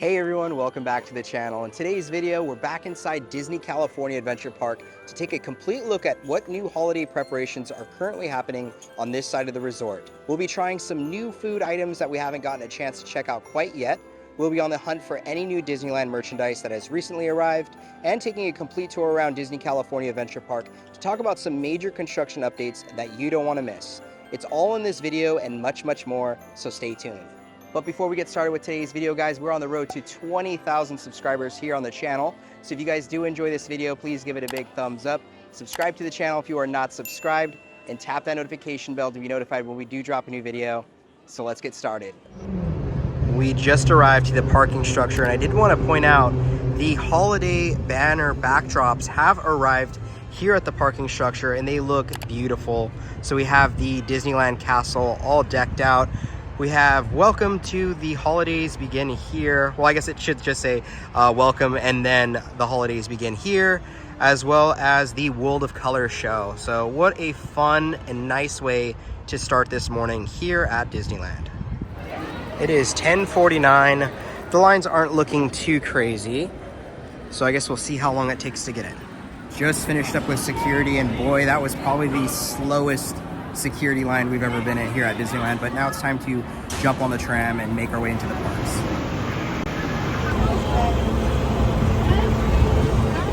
Hey everyone, welcome back to the channel. In today's video, we're back inside Disney California Adventure Park to take a complete look at what new holiday preparations are currently happening on this side of the resort. We'll be trying some new food items that we haven't gotten a chance to check out quite yet. We'll be on the hunt for any new Disneyland merchandise that has recently arrived and taking a complete tour around Disney California Adventure Park to talk about some major construction updates that you don't want to miss. It's all in this video and much, much more, so stay tuned. But before we get started with today's video, guys, we're on the road to 20,000 subscribers here on the channel. So if you guys do enjoy this video, please give it a big thumbs up. Subscribe to the channel if you are not subscribed, and tap that notification bell to be notified when we do drop a new video. So let's get started. We just arrived to the parking structure, and I did want to point out the holiday banner backdrops have arrived here at the parking structure, and they look beautiful. So we have the Disneyland castle all decked out. We have welcome to the holidays begin here. Well, I guess it should just say welcome and then the holidays begin here, as well as the World of Color show. So what a fun and nice way to start this morning here at Disneyland. It is 10:49. The lines aren't looking too crazy, so I guess we'll see how long it takes to get in. Just finished up with security, and boy, that was probably the slowest security line we've ever been in here at Disneyland. But now it's time to jump on the tram and make our way into the parks.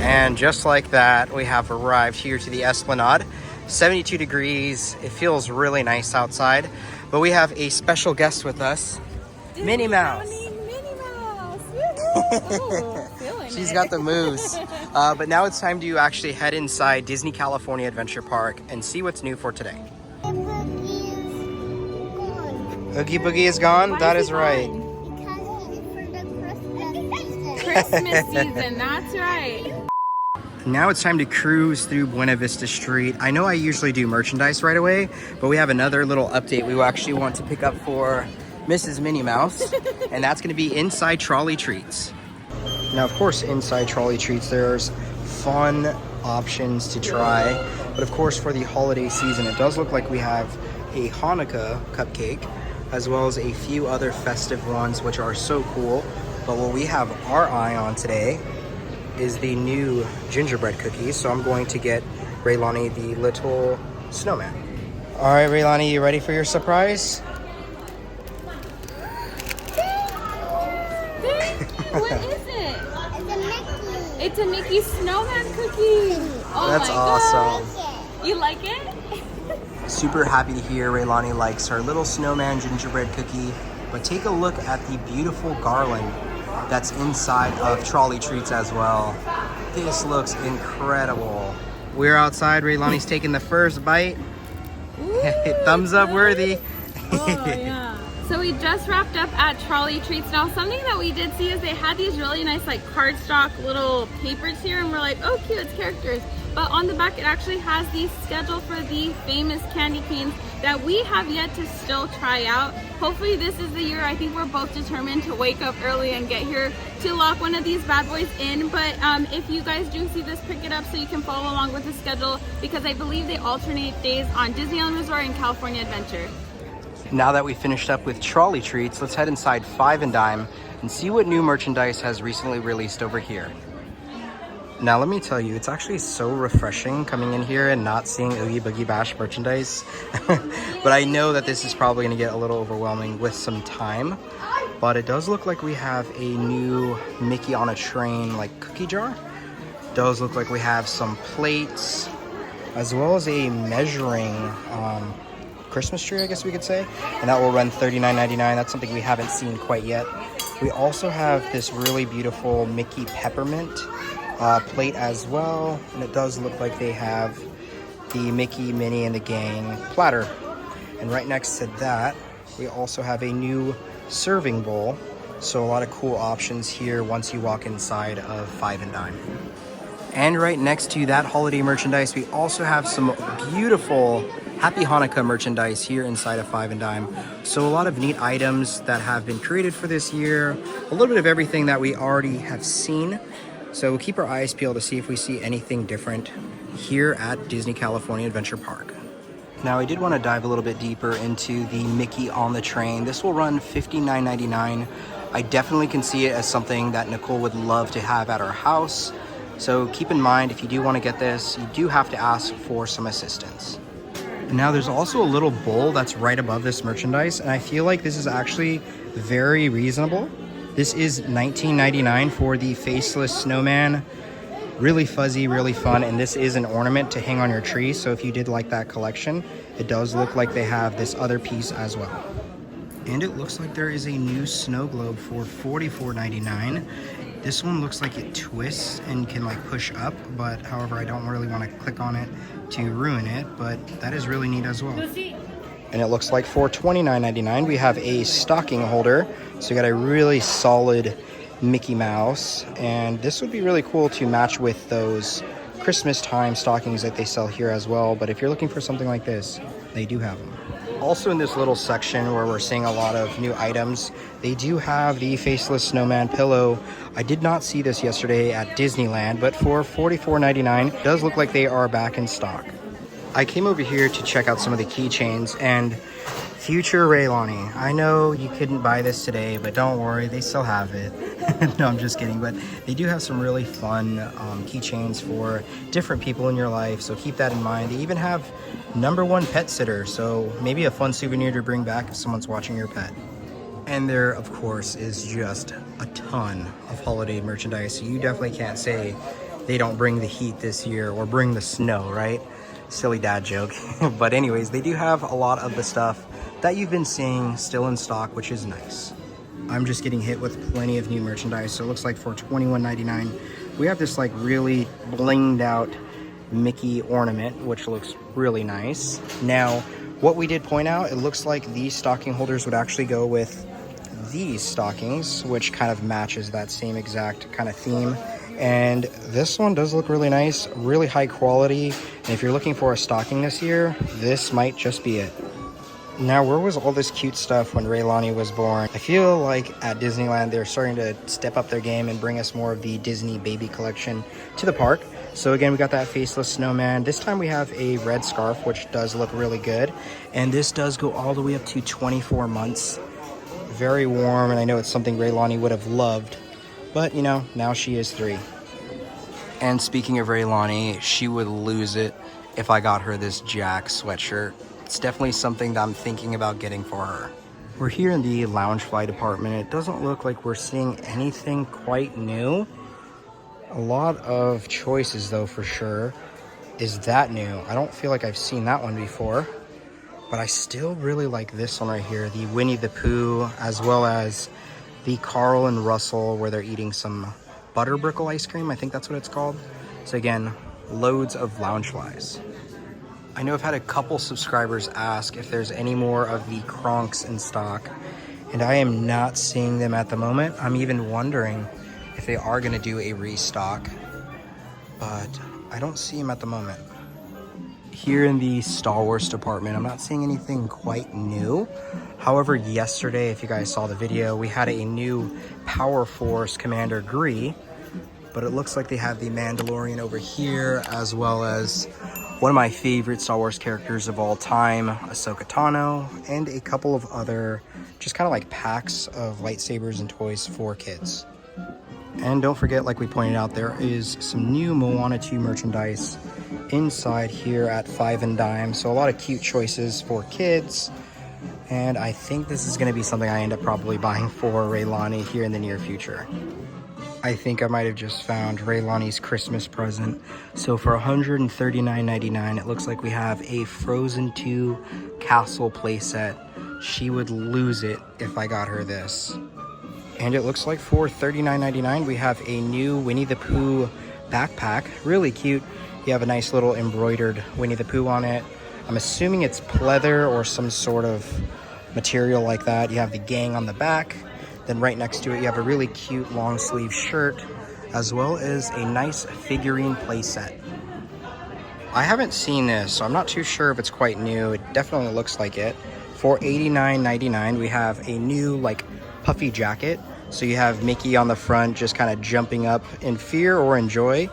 And just like that, we have arrived here to the Esplanade. 72 degrees. It feels really nice outside, but we have a special guest with us, Minnie Mouse. Minnie Mouse. Oh, She's got the moves. But now it's time to actually head inside Disney California Adventure Park and see what's new for today. Oogie Boogie is gone? That is right. Because it's for the Christmas season, that's right. Now it's time to cruise through Buena Vista Street. I know I usually do merchandise right away, but we have another little update we actually want to pick up for Mrs. Minnie Mouse, and that's going to be inside Trolley Treats. Now, of course, inside Trolley Treats, there's fun options to try, but of course, for the holiday season, it does look like we have a Hanukkah cupcake, as well as a few other festive ones, which are so cool. But what we have our eye on today is the new gingerbread cookies. So I'm going to get Raylani the little snowman. All right, Raylani, you ready for your surprise? What is it? It's a Mickey. It's a Mickey snowman cookie. Oh, that's awesome. Gosh. You like it? Super happy to hear Raylani likes her little snowman gingerbread cookie. But take a look at the beautiful garland that's inside of Trolley Treats as well. This looks incredible. We're outside. Raylani's taking the first bite. Thumbs up worthy. Oh, yeah. So we just wrapped up at Trolley Treats. Now, something that we did see is they had these really nice like cardstock little papers here, and we're like, oh cute, it's characters. But on the back it actually has the schedule for the famous candy canes that we have yet to still try out. Hopefully this is the year. I think we're both determined to wake up early and get here to lock one of these bad boys in. But if you guys do see this, pick it up so you can follow along with the schedule, because I believe they alternate days on Disneyland Resort and California Adventure. Now that we finished up with Trolley Treats, let's head inside Five and Dime and see what new merchandise has recently released over here. Now let me tell you, it's actually so refreshing coming in here and not seeing Oogie Boogie Bash merchandise. But I know that this is probably going to get a little overwhelming with some time. But it does look like we have a new Mickey on a Train like cookie jar. Does look like we have some plates, as well as a measuring Christmas tree, I guess we could say. And that will run $39.99. That's something we haven't seen quite yet. We also have this really beautiful Mickey Peppermint plate as well, and it does look like they have the Mickey, Minnie, and the Gang platter. And right next to that, we also have a new serving bowl. So a lot of cool options here once you walk inside of Five and Dime. And right next to that holiday merchandise, we also have some beautiful Happy Hanukkah merchandise here inside of Five and Dime. So a lot of neat items that have been created for this year, a little bit of everything that we already have seen. So we'll keep our eyes peeled to see if we see anything different here at Disney California Adventure Park. Now I did want to dive a little bit deeper into the Mickey on the Train. This will run $59.99. I definitely can see it as something that Nicole would love to have at our house. So keep in mind, if you do want to get this, you do have to ask for some assistance. Now there's also a little bowl that's right above this merchandise, and I feel like this is actually very reasonable. This is $19.99 for the faceless snowman. Really fuzzy, really fun, and this is an ornament to hang on your tree. So if you did like that collection, it does look like they have this other piece as well. And it looks like there is a new snow globe for $44.99. This one looks like it twists and can like push up, but however, I don't really want to click on it to ruin it, but that is really neat as well. And it looks like for $29.99, we have a stocking holder. So you got a really solid Mickey Mouse, and this would be really cool to match with those Christmas time stockings that they sell here as well. But if you're looking for something like this, they do have them. Also in this little section where we're seeing a lot of new items, they do have the faceless snowman pillow. I did not see this yesterday at Disneyland, but for $44.99, it does look like they are back in stock. I came over here to check out some of the keychains, and future Raylani, I know you couldn't buy this today, but don't worry, they still have it. No, I'm just kidding, but they do have some really fun keychains for different people in your life, so keep that in mind. They even have #1 pet sitter, so maybe a fun souvenir to bring back if someone's watching your pet. And there, of course, is just a ton of holiday merchandise. You definitely can't say they don't bring the heat this year or bring the snow, right? Silly dad joke. But anyways, they do have a lot of the stuff that you've been seeing still in stock, which is nice. I'm just getting hit with plenty of new merchandise. So it looks like for $21.99, we have this like really blinged out Mickey ornament, which looks really nice. Now, what we did point out, it looks like these stocking holders would actually go with these stockings, which kind of matches that same exact kind of theme. And this one does look really nice, really high quality. And if you're looking for a stocking this year, this might just be it. Now, where was all this cute stuff when Raylani was born? I feel like at Disneyland, they're starting to step up their game and bring us more of the Disney baby collection to the park. So again, we got that faceless snowman. This time we have a red scarf, which does look really good. And this does go all the way up to 24 months. Very warm, and I know it's something Raylani would have loved. But, you know, now she is 3. And speaking of Raylani, she would lose it if I got her this Jack sweatshirt. It's definitely something that I'm thinking about getting for her. We're here in the Loungefly department. It doesn't look like we're seeing anything quite new. A lot of choices, though, for sure. Is that new? I don't feel like I've seen that one before. But I still really like this one right here, the Winnie the Pooh, as well as the Carl and Russell, where they're eating some butterbrickle ice cream. I think that's what it's called. So again, loads of Loungeflies. I know I've had a couple subscribers ask if there's any more of the Kronks in stock, and I am not seeing them at the moment. I'm even wondering if they are going to do a restock, but I don't see them at the moment. Here in the Star Wars department, I'm not seeing anything quite new. However, yesterday, if you guys saw the video, we had a new Power Force Commander Grille, but it looks like they have the Mandalorian over here, as well as one of my favorite Star Wars characters of all time, Ahsoka Tano, and a couple of other just kind of like packs of lightsabers and toys for kids. And don't forget, like we pointed out, there is some new Moana 2 merchandise inside here at 5 and Dime. So a lot of cute choices for kids. And I think this is going to be something I end up probably buying for Raylani here in the near future. I think I might have just found Raylani's Christmas present. So for $139.99, it looks like we have a Frozen 2 castle playset. She would lose it if I got her this. And it looks like for $39.99, we have a new Winnie the Pooh backpack. Really cute. You have a nice little embroidered Winnie the Pooh on it. I'm assuming it's pleather or some sort of material like that. You have the gang on the back. Then right next to it, you have a really cute long sleeve shirt, as well as a nice figurine playset. I haven't seen this, so I'm not too sure if it's quite new. It definitely looks like it. For $89.99, we have a new like puffy jacket. So you have Mickey on the front just kind of jumping up in fear or in joy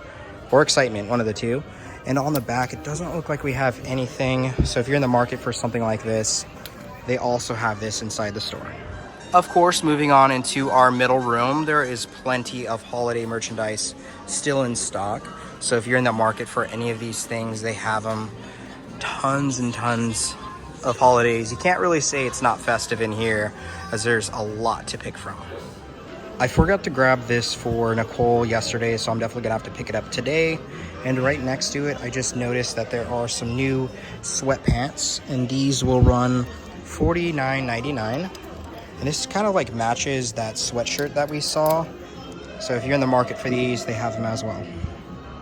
or excitement, one of the two. And on the back, it doesn't look like we have anything. So if you're in the market for something like this, they also have this inside the store. Of course, moving on into our middle room, there is plenty of holiday merchandise still in stock. So if you're in the market for any of these things, they have them. Tons and tons of holidays. You can't really say it's not festive in here, as there's a lot to pick from. I forgot to grab this for Nicole yesterday, so I'm definitely gonna have to pick it up today. And right next to it, I just noticed that there are some new sweatpants, and these will run $49.99. And this kind of like matches that sweatshirt that we saw. So if you're in the market for these, they have them as well.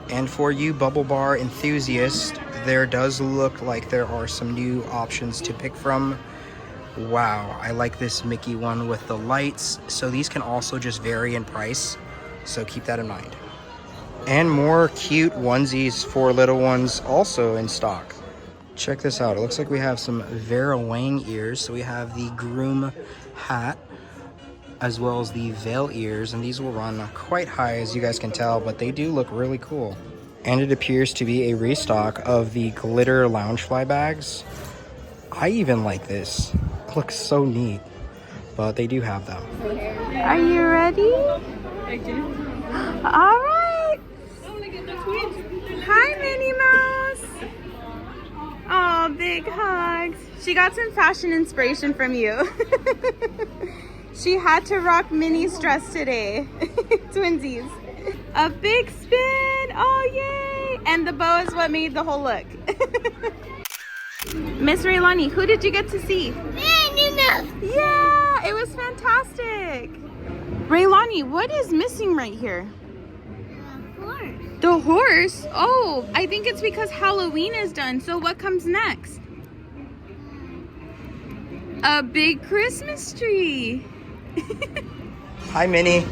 And for you bubble bar enthusiasts, there does look like there are some new options to pick from. Wow, I like this Mickey one with the lights. So these can also just vary in price, so keep that in mind. And more cute onesies for little ones also in stock. Check this out. It looks like we have some Vera Wang ears. So we have the groom hat as well as the veil ears, and these will run quite high, as you guys can tell, but they do look really cool. And it appears to be a restock of the glitter loungefly bags. I even like this. It looks so neat, but they do have them. Are you ready? I do. All right. I want to get the tweets. Hi, Minnie Mouse. Oh, big hugs. She got some fashion inspiration from you. She had to rock Minnie's dress today. Twinsies. A big spin. Oh, yay. And the bow is what made the whole look. Miss Raylani, who did you get to see? Yeah, it was fantastic. Raylani, what is missing right here? The horse? Oh, I think it's because Halloween is done. So what comes next? A big Christmas tree. Hi, Minnie.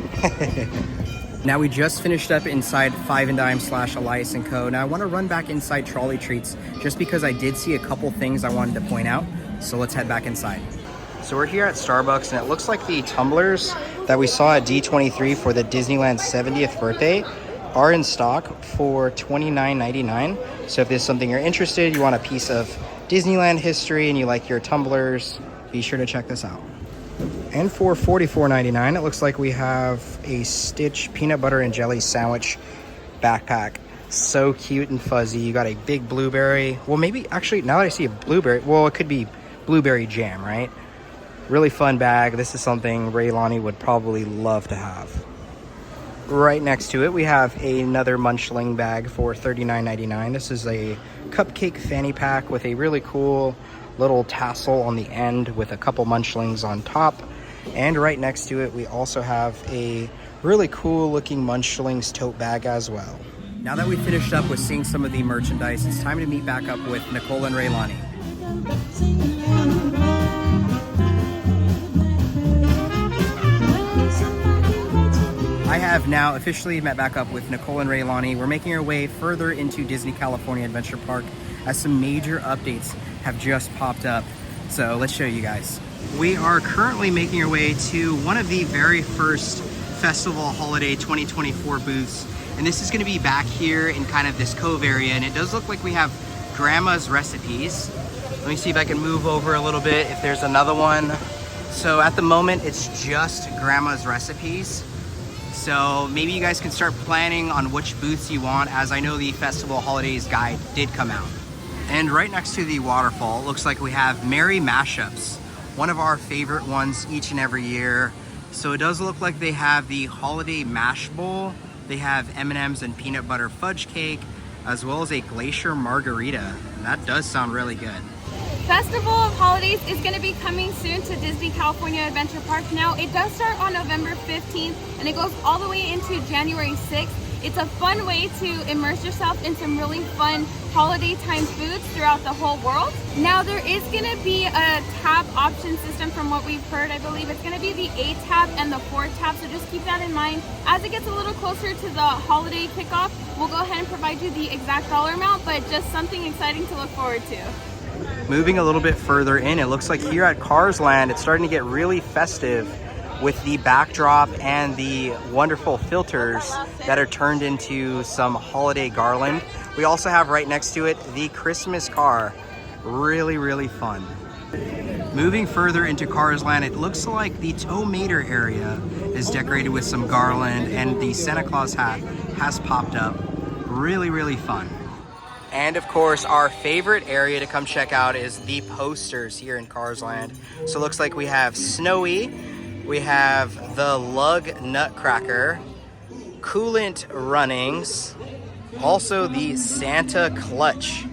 Now we just finished up inside Five and Dime / Elias & Co. Now I want to run back inside Trolley Treats just because I did see a couple things I wanted to point out. So let's head back inside. So we're here at Starbucks, and it looks like the tumblers that we saw at D23 for the Disneyland 70th birthday are in stock for $29.99. So if this is something you're interested in, you want a piece of Disneyland history and you like your tumblers, be sure to check this out. And for $44.99, it looks like we have a Stitch peanut butter and jelly sandwich backpack. So cute and fuzzy. You got a big blueberry. Well, maybe actually now that I see a blueberry, well, it could be blueberry jam, right? Really fun bag. This is something Raylani would probably love to have. Right next to it, we have another Munchling bag for $39.99. This is a cupcake fanny pack with a really cool little tassel on the end with a couple Munchlings on top. And right next to it, we also have a really cool looking Munchlings tote bag as well. Now that we finished up with seeing some of the merchandise, it's time to meet back up with Nicole and Raylani. I have now officially met back up with Nicole and Raylani. We're making our way further into Disney California Adventure Park as some major updates have just popped up. So let's show you guys. We are currently making our way to one of the very first Festival Holiday 2024 booths. And this is gonna be back here in kind of this cove area. And it does look like we have Grandma's recipes. Let me see if I can move over a little bit if there's another one. So at the moment, it's just Grandma's recipes. So maybe you guys can start planning on which booths you want, as I know the Festival Holidays guide did come out. And right next to the waterfall, it looks like we have Merry Mashups, one of our favorite ones each and every year. So it does look like they have the Holiday Mash Bowl. They have M&Ms and peanut butter fudge cake, as well as a glacier margarita. And that does sound really good. Festival of Holidays is going to be coming soon to Disney California Adventure Park. Now, it does start on November 15th and it goes all the way into January 6th. It's a fun way to immerse yourself in some really fun holiday time foods throughout the whole world. Now, there is going to be a tab option system from what we've heard. I believe it's going to be the 8 tab and the 4 tab, so just keep that in mind. As it gets a little closer to the holiday kickoff, we'll go ahead and provide you the exact dollar amount, but just something exciting to look forward to. Moving a little bit further in, it looks like here at Cars Land, it's starting to get really festive with the backdrop and the wonderful filters that are turned into some holiday garland. We also have right next to it the Christmas car. Really, really fun. Moving further into Cars Land, it looks like the Tow Mater area is decorated with some garland, and the Santa Claus hat has popped up. Really, really fun. And of course, our favorite area to come check out is the posters here in Cars Land. So it looks like we have Snowy, we have the Lug Nutcracker, Coolant Runnings, also the Santa Clutch.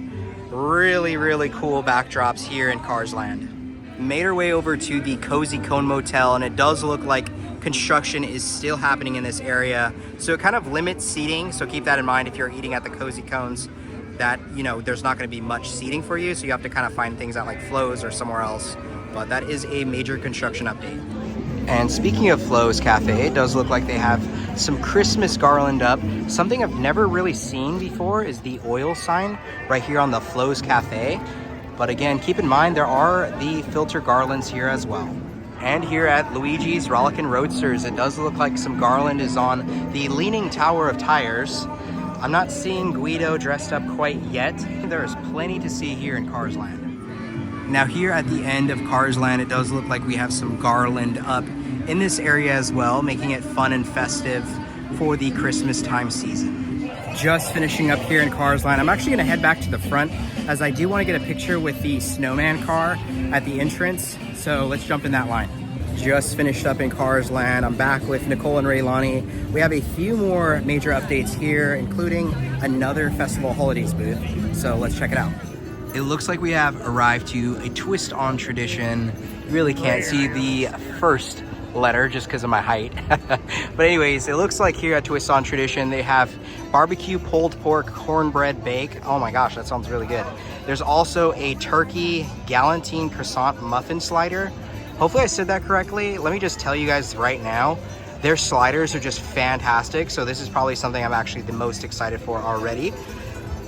Really, really cool backdrops here in Cars Land. Made our way over to the Cozy Cone Motel, and it does look like construction is still happening in this area. So it kind of limits seating, so keep that in mind if you're eating at the Cozy Cones, that, you know, there's not going to be much seating for you, so you have to kind of find things at like Flo's or somewhere else. But that is a major construction update. And speaking of Flo's Cafe, it does look like they have some Christmas garland up. Something I've never really seen before is the oil sign right here on the Flo's Cafe. But again, keep in mind there are the filter garlands here as well. And here at Luigi's Rollickin' Roadsters, it does look like some garland is on the Leaning Tower of Tires. I'm not seeing Guido dressed up quite yet. There is plenty to see here in Cars Land. Now here at the end of Cars Land, it does look like we have some garland up in this area as well, making it fun and festive for the Christmas time season. Just finishing up here in Cars Land. I'm actually gonna head back to the front as I do wanna get a picture with the snowman car at the entrance. So let's jump in that line. Just finished up in Cars Land. I'm back with Nicole and Raylani. We have a few more major updates here, including another Festival Holidays booth. So let's check it out. It looks like we have arrived to a twist on tradition. You really can't see the first letter just because of my height. But anyways, it looks like here at Twist on Tradition, they have barbecue pulled pork cornbread bake. Oh my gosh, that sounds really good. There's also a turkey galantine croissant muffin slider. Hopefully I said that correctly. Let me just tell you guys right now, their sliders are just fantastic. So this is probably something I'm actually the most excited for already.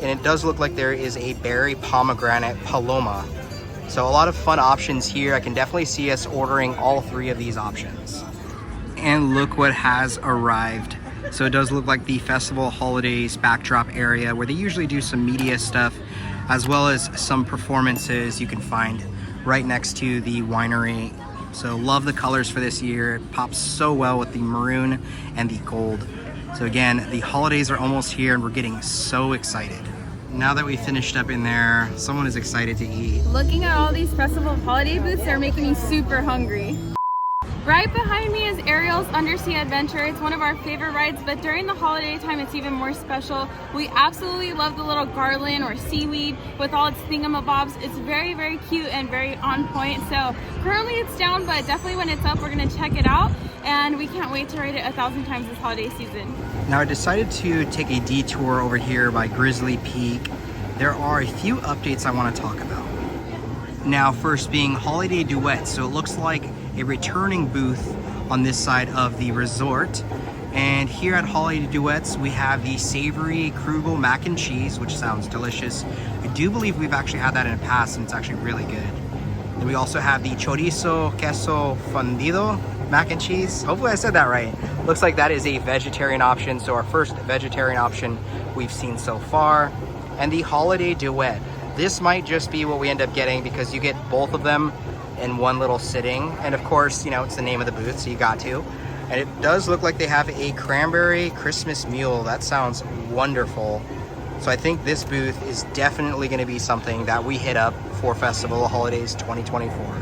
And it does look like there is a berry pomegranate paloma. So a lot of fun options here. I can definitely see us ordering all three of these options. And look what has arrived. So it does look like the Festival Holidays backdrop area where they usually do some media stuff, as well as some performances you can find right next to the winery. So love the colors for this year. It pops so well with the maroon and the gold. So again, the holidays are almost here and we're getting so excited. Now that we finished up in there, someone is excited to eat. Looking at all these Festival Holiday booths, they're making me super hungry. Right behind me is Ariel's Undersea Adventure. It's one of our favorite rides, but during the holiday time, it's even more special. We absolutely love the little garland or seaweed with all its thingamabobs. It's very, very cute and very on point. So currently it's down, but definitely when it's up, we're gonna check it out. And we can't wait to ride it 1,000 times this holiday season. Now I decided to take a detour over here by Grizzly Peak. There are a few updates I want to talk about. Now first being Holiday Duets. So it looks like a returning booth on this side of the resort. And here at Holiday Duets, we have the savory Krugel mac and cheese, which sounds delicious. I do believe we've actually had that in the past and it's actually really good. Then we also have the chorizo queso fundido mac and cheese. Hopefully I said that right. Looks like that is a vegetarian option. So our first vegetarian option we've seen so far. And the Holiday Duet. This might just be what we end up getting because you get both of them in one little sitting. And of course, you know, it's the name of the booth, so you got to. And it does look like they have a cranberry Christmas mule. That sounds wonderful. So I think this booth is definitely going to be something that we hit up for Festival of Holidays 2024.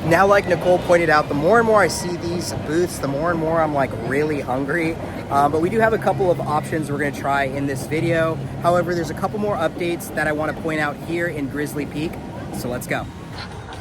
Now, like Nicole pointed out, the more and more I see these booths, the more and more I'm like really hungry. But we do have a couple of options we're going to try in this video. However, there's a couple more updates that I want to point out here in Grizzly Peak. So let's go.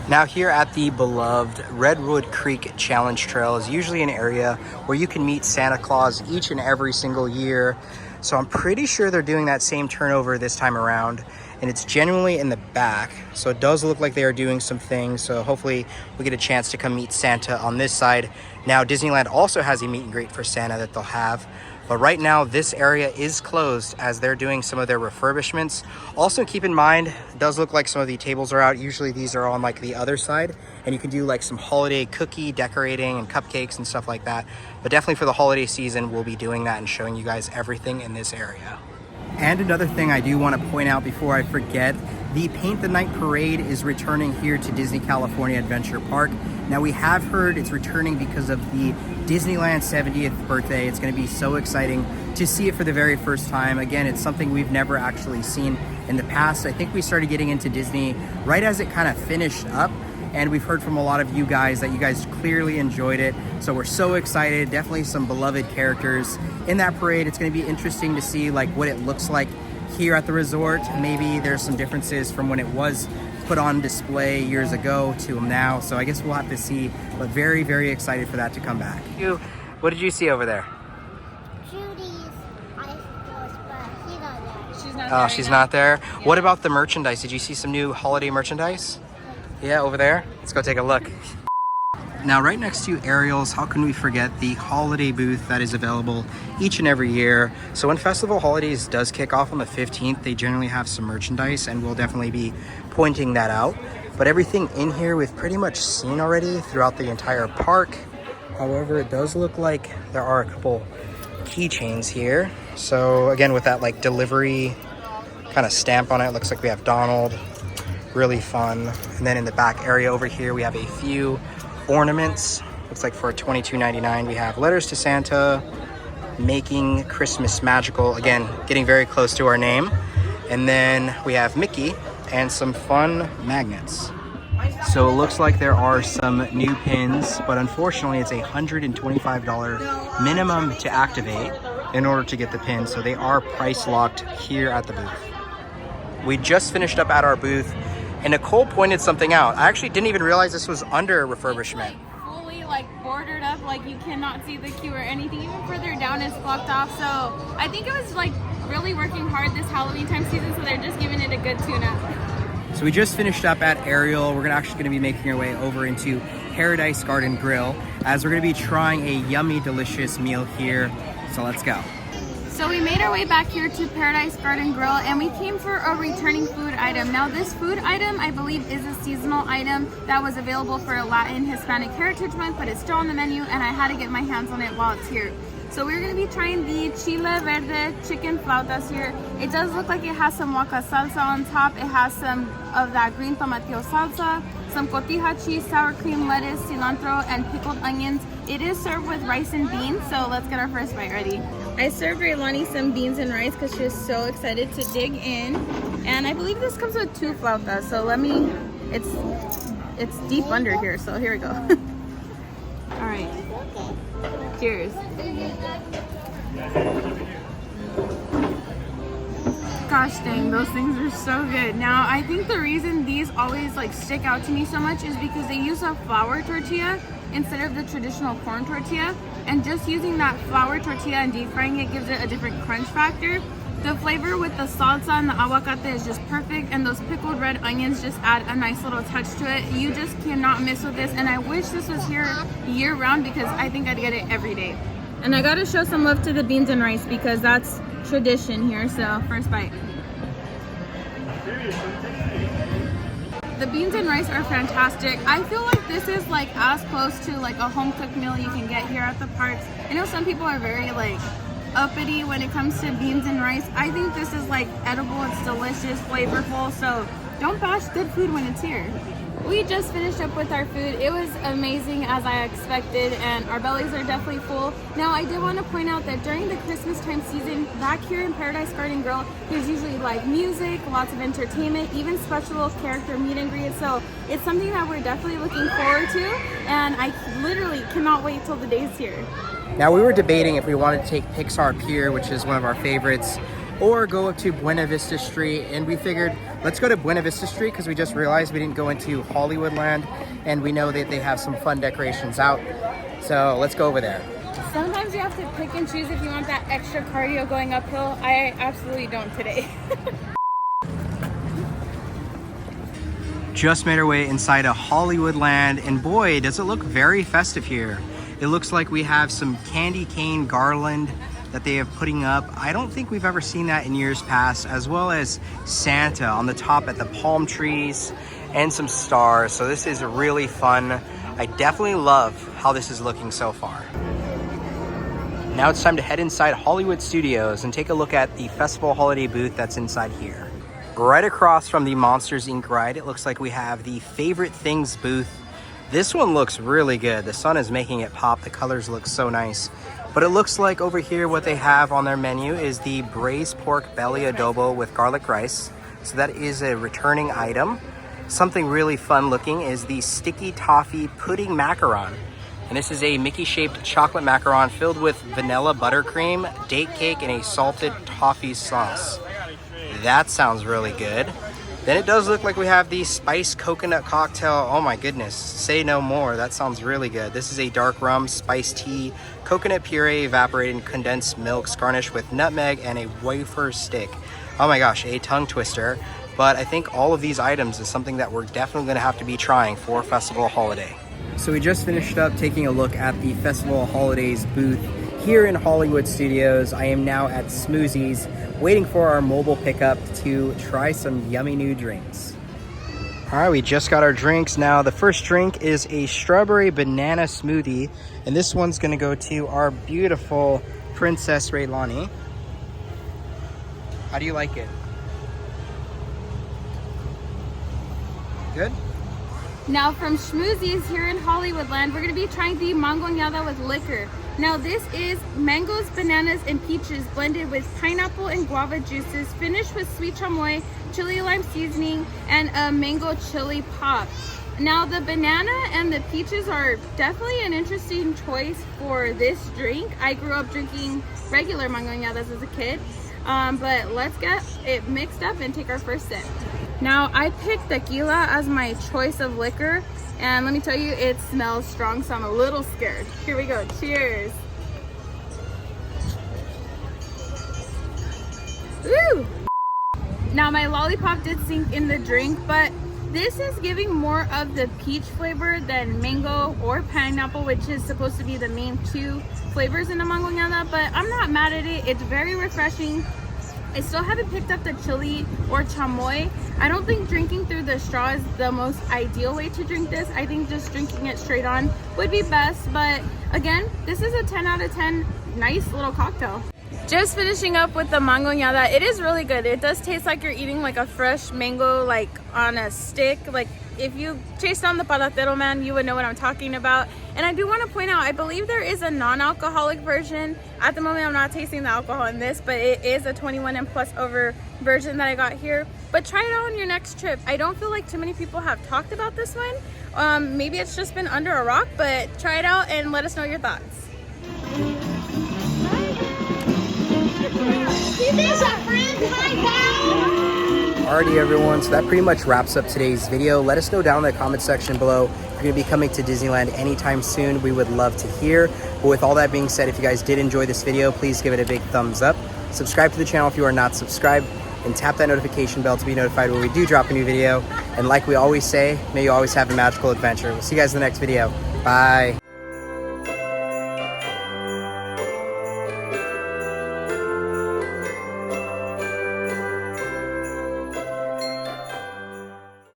Now here at the beloved Redwood Creek Challenge Trail is usually an area where you can meet Santa Claus each and every single year. So I'm pretty sure they're doing that same turnover this time around, and it's genuinely in the back. So it does look like they are doing some things. So hopefully we get a chance to come meet Santa on this side. Now Disneyland also has a meet and greet for Santa that they'll have. But right now, this area is closed as they're doing some of their refurbishments. Also, keep in mind, it does look like some of the tables are out. Usually these are on like the other side, and you can do like some holiday cookie decorating and cupcakes and stuff like that. But definitely for the holiday season, we'll be doing that and showing you guys everything in this area. And another thing I do want to point out before I forget, the Paint the Night Parade is returning here to Disney California Adventure Park. Now we have heard it's returning because of the Disneyland 70th birthday. It's going to be so exciting to see it for the very first time. Again, it's something we've never actually seen in the past. I think we started getting into Disney right as it kind of finished up, and we've heard from a lot of you guys that you guys clearly enjoyed it. So we're so excited. Definitely some beloved characters in that parade. It's going to be interesting to see like what it looks like here at the resort. Maybe there's some differences from when it was put on display years ago to now. So I guess we'll have to see, but very, very excited for that to come back. What did you see over there? Judy's ice force, but he's not there. She's not Oh, there she's right now. not there. What about the merchandise? Did you see some new holiday merchandise? Yeah, over there. Let's go take a look. Now, right next to Ariel's, how can we forget the holiday booth that is available each and every year? So when Festival Holidays does kick off on the 15th, they generally have some merchandise, and we'll definitely be pointing that out. But everything in here we've pretty much seen already throughout the entire park. However, it does look like there are a couple keychains here. So again, with that like delivery kind of stamp on it, looks like we have Donald. Really fun. And then in the back area over here, we have a few ornaments. Looks like for $22.99 we have letters to Santa, making Christmas magical, again getting very close to our name. And then we have Mickey and some fun magnets. So it looks like there are some new pins, but unfortunately it's a $125 minimum to activate in order to get the pin, so they are price locked here at the booth. We just finished up at our booth and Nicole pointed something out. I actually didn't even realize this was under refurbishment. It's, like, fully like bordered up, like you cannot see the queue or anything. Even further down is blocked off. So I think it was like really working hard this Halloween time season, so they're just giving it a good tune-up. So we just finished up at Ariel. We're actually going to be making our way over into Paradise Garden Grill as we're going to be trying a yummy, delicious meal here. So let's go. So we made our way back here to Paradise Garden Grill, and we came for a returning food item. Now this food item, I believe, is a seasonal item that was available for Latin Hispanic Heritage Month, but it's still on the menu and I had to get my hands on it while it's here. So we're going to be trying the Chile Verde chicken flautas here. It does look like it has some waka salsa on top. It has some of that green tomatillo salsa, some cotija cheese, sour cream, lettuce, cilantro, and pickled onions. It is served with rice and beans, so let's get our first bite ready. I served Raylani some beans and rice because she was so excited to dig in. And I believe this comes with 2 flautas, so it's deep under here, so here we go. All right, cheers. Gosh dang, those things are so good. Now, I think the reason these always like stick out to me so much is because they use a flour tortilla instead of the traditional corn tortilla. And just using that flour tortilla and deep frying it gives it a different crunch factor. The flavor with the salsa and the aguacate is just perfect, and those pickled red onions just add a nice little touch to it. You just cannot miss with this, and I wish this was here year round because I think I'd get it every day. And I gotta show some love to the beans and rice because that's tradition here, so first bite. The beans and rice are fantastic. I feel like this is like as close to like a home cooked meal you can get here at the parks. I know some people are very like uppity when it comes to beans and rice. I think this is like edible, it's delicious, flavorful, so don't bash good food when it's here. We just finished up with our food. It was amazing as I expected, and our bellies are definitely full. Now, I did want to point out that during the Christmas time season, back here in Paradise Garden Grill, there's usually live music, lots of entertainment, even special character meet and greet. So it's something that we're definitely looking forward to, and I literally cannot wait till the day's here. Now, we were debating if we wanted to take Pixar Pier, which is one of our favorites, or go up to Buena Vista Street, and we figured let's go to Buena Vista Street because we just realized we didn't go into Hollywoodland, and we know that they have some fun decorations out, so let's go over there. Sometimes you have to pick and choose if you want that extra cardio going uphill. I absolutely don't today. Just made our way inside a Hollywoodland, and boy, does it look very festive here. It looks like we have some candy cane garland that they have putting up. I don't think we've ever seen that in years past, as well as Santa on the top at the palm trees and some stars. So this is really fun. I definitely love how this is looking so far. Now it's time to head inside Hollywood Studios and take a look at the festival holiday booth that's inside here. Right across from the Monsters Inc. ride, it looks like we have the Favorite Things booth. This one looks really good. The sun is making it pop. The colors look so nice. But it looks like over here what they have on their menu is the braised pork belly adobo with garlic rice. So that is a returning item. Something really fun looking is the sticky toffee pudding macaron. And this is a Mickey-shaped chocolate macaron filled with vanilla buttercream, date cake, and a salted toffee sauce. That sounds really good. Then it does look like we have the spiced coconut cocktail. Oh my goodness, say no more. That sounds really good. This is a dark rum, spiced tea, coconut puree, evaporated condensed milk, garnished with nutmeg and a wafer stick. Oh my gosh, a tongue twister. But I think all of these items is something that we're definitely gonna have to be trying for Festival Holiday. So we just finished up taking a look at the Festival Holidays booth here in Hollywood Studios. I am now at Schmoozies, waiting for our mobile pickup to try some yummy new drinks. All right, we just got our drinks. Now the first drink is a strawberry banana smoothie, and this one's gonna go to our beautiful Princess Raylani. How do you like it? Good? Now from Schmoozies here in Hollywoodland, we're gonna be trying the Mangonada with liquor. Now this is mangoes, bananas, and peaches blended with pineapple and guava juices, finished with sweet chamoy, chili lime seasoning, and a mango chili pop. Now the banana and the peaches are definitely an interesting choice for this drink. I grew up drinking regular Mangonadas as a kid, but let's get it mixed up and take our first sip. Now I picked tequila as my choice of liquor, and let me tell you, it smells strong, so I'm a little scared. Here we go, cheers. Woo! Now my lollipop did sink in the drink, but this is giving more of the peach flavor than mango or pineapple, which is supposed to be the main two flavors in a Mangonada, but I'm not mad at it. It's very refreshing. I still haven't picked up the chili or chamoy. I don't think drinking through the straw is the most ideal way to drink this. I think just drinking it straight on would be best. But again, this is a 10 out of 10 nice little cocktail. Just finishing up with the Mangonada. It is really good. It does taste like you're eating like a fresh mango, like on a stick. Like if you chase down the patatero man, you would know what I'm talking about. And I do want to point out, I believe there is a non-alcoholic version. At the moment, I'm not tasting the alcohol in this, but it is a 21 and plus over version that I got here. But try it out on your next trip. I don't feel like too many people have talked about this one. Maybe it's just been under a rock, but try it out and let us know your thoughts. Alrighty everyone, so that pretty much wraps up today's video. Let us know down in the comment section below if you're going to be coming to Disneyland anytime soon. We would love to hear. But with all that being said, if you guys did enjoy this video, please give it a big thumbs up. Subscribe to the channel if you are not subscribed, and tap that notification bell to be notified when we do drop a new video. And like we always say, may you always have a magical adventure. We'll see you guys in the next video. Bye.